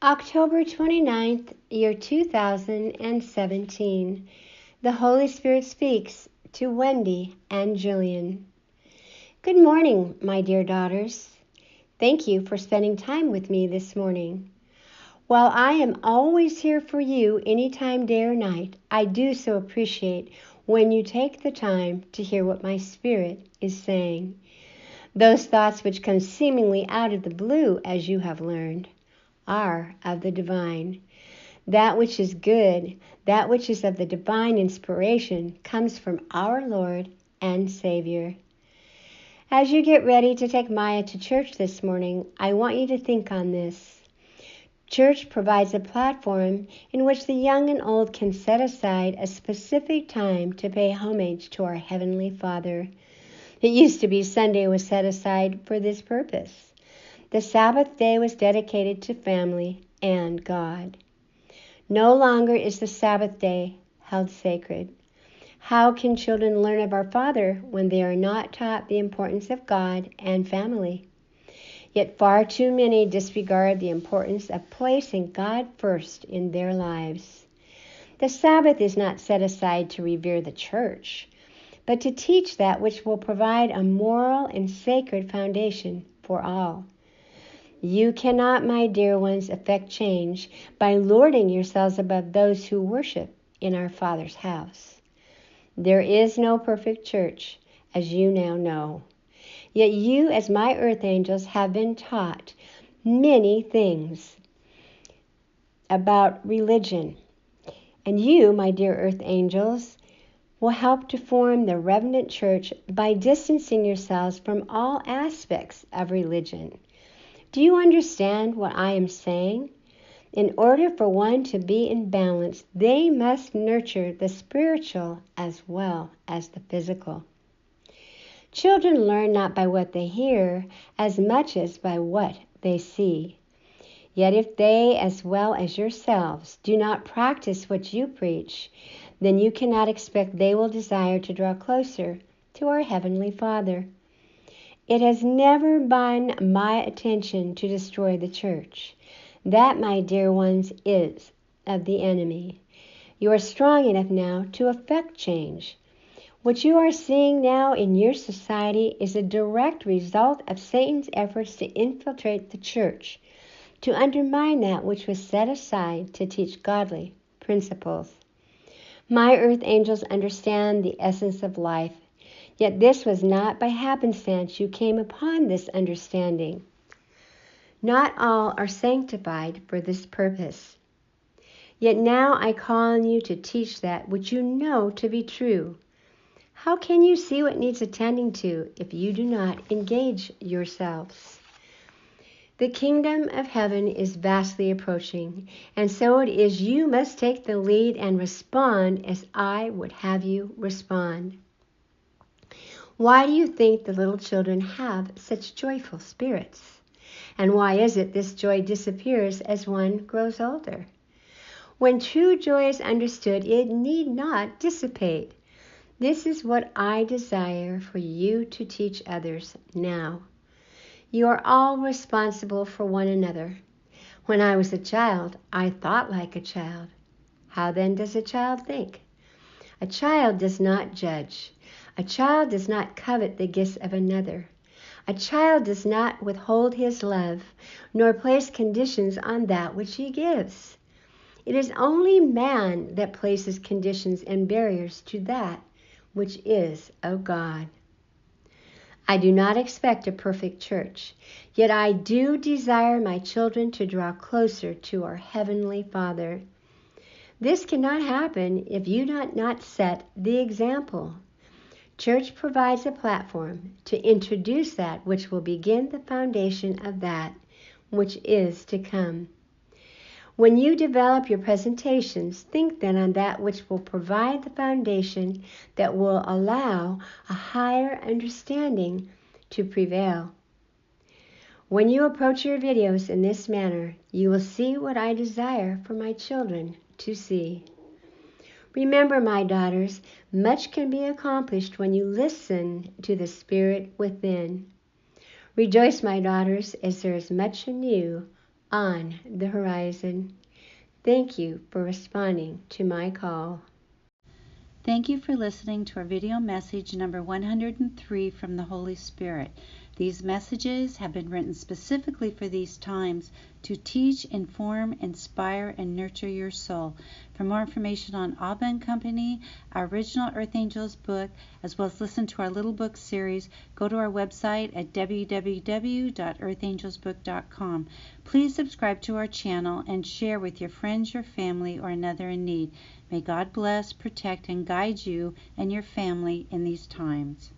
October 29th, year 2017. The Holy Spirit speaks to Wendy and Jillian. Good morning, my dear daughters. Thank you for spending time with me this morning. While I am always here for you anytime, day or night, I do so appreciate when you take the time to hear what my spirit is saying. Those thoughts which come seemingly out of the blue, as you have learned, are of the divine. That which is good, that which is of the divine inspiration, comes from our Lord and Savior. As you get ready to take Maya to church this morning, I want you to think on this. Church provides a platform in which the young and old can set aside a specific time to pay homage to our Heavenly Father. It used to be Sunday was set aside for this purpose. The Sabbath day was dedicated to family and God. No longer is the Sabbath day held sacred. How can children learn of our Father when they are not taught the importance of God and family? Yet far too many disregard the importance of placing God first in their lives. The Sabbath is not set aside to revere the church, but to teach that which will provide a moral and sacred foundation for all. You cannot, my dear ones, effect change by lording yourselves above those who worship in our Father's house. There is no perfect church, as you now know. Yet you, as my earth angels, have been taught many things about religion. And you, my dear earth angels, will help to form the remnant church by distancing yourselves from all aspects of religion. Do you understand what I am saying? In order for one to be in balance, they must nurture the spiritual as well as the physical. Children learn not by what they hear as much as by what they see. Yet if they, as well as yourselves, do not practice what you preach, then you cannot expect they will desire to draw closer to our Heavenly Father. It has never been my intention to destroy the church. That, my dear ones, is of the enemy. You are strong enough now to effect change. What you are seeing now in your society is a direct result of Satan's efforts to infiltrate the church, to undermine that which was set aside to teach godly principles. My earth angels understand the essence of life. Yet this was not by happenstance you came upon this understanding. Not all are sanctified for this purpose. Yet now I call on you to teach that which you know to be true. How can you see what needs attending to if you do not engage yourselves? The kingdom of heaven is vastly approaching, and so it is you must take the lead and respond as I would have you respond. Why do you think the little children have such joyful spirits? And why is it this joy disappears as one grows older? When true joy is understood, it need not dissipate. This is what I desire for you to teach others now. You are all responsible for one another. When I was a child, I thought like a child. How then does a child think? A child does not judge. A child does not covet the gifts of another. A child does not withhold his love, nor place conditions on that which he gives. It is only man that places conditions and barriers to that which is of God. I do not expect a perfect church, yet I do desire my children to draw closer to our Heavenly Father. This cannot happen if you do not set the example. Church provides a platform to introduce that which will begin the foundation of that which is to come. When you develop your presentations, think then on that which will provide the foundation that will allow a higher understanding to prevail. When you approach your videos in this manner, you will see what I desire for my children to see. Remember, my daughters, much can be accomplished when you listen to the Spirit within. Rejoice, my daughters, as there is much in you on the horizon. Thank you for responding to my call. Thank you for listening to our video message number 103 from the Holy Spirit. These messages have been written specifically for these times to teach, inform, inspire, and nurture your soul. For more information on ABBA and Company, our original Earth Angels book, as well as listen to our little book series, go to our website at www.earthangelsbook.com. Please subscribe to our channel and share with your friends, your family, or another in need. May God bless, protect, and guide you and your family in these times.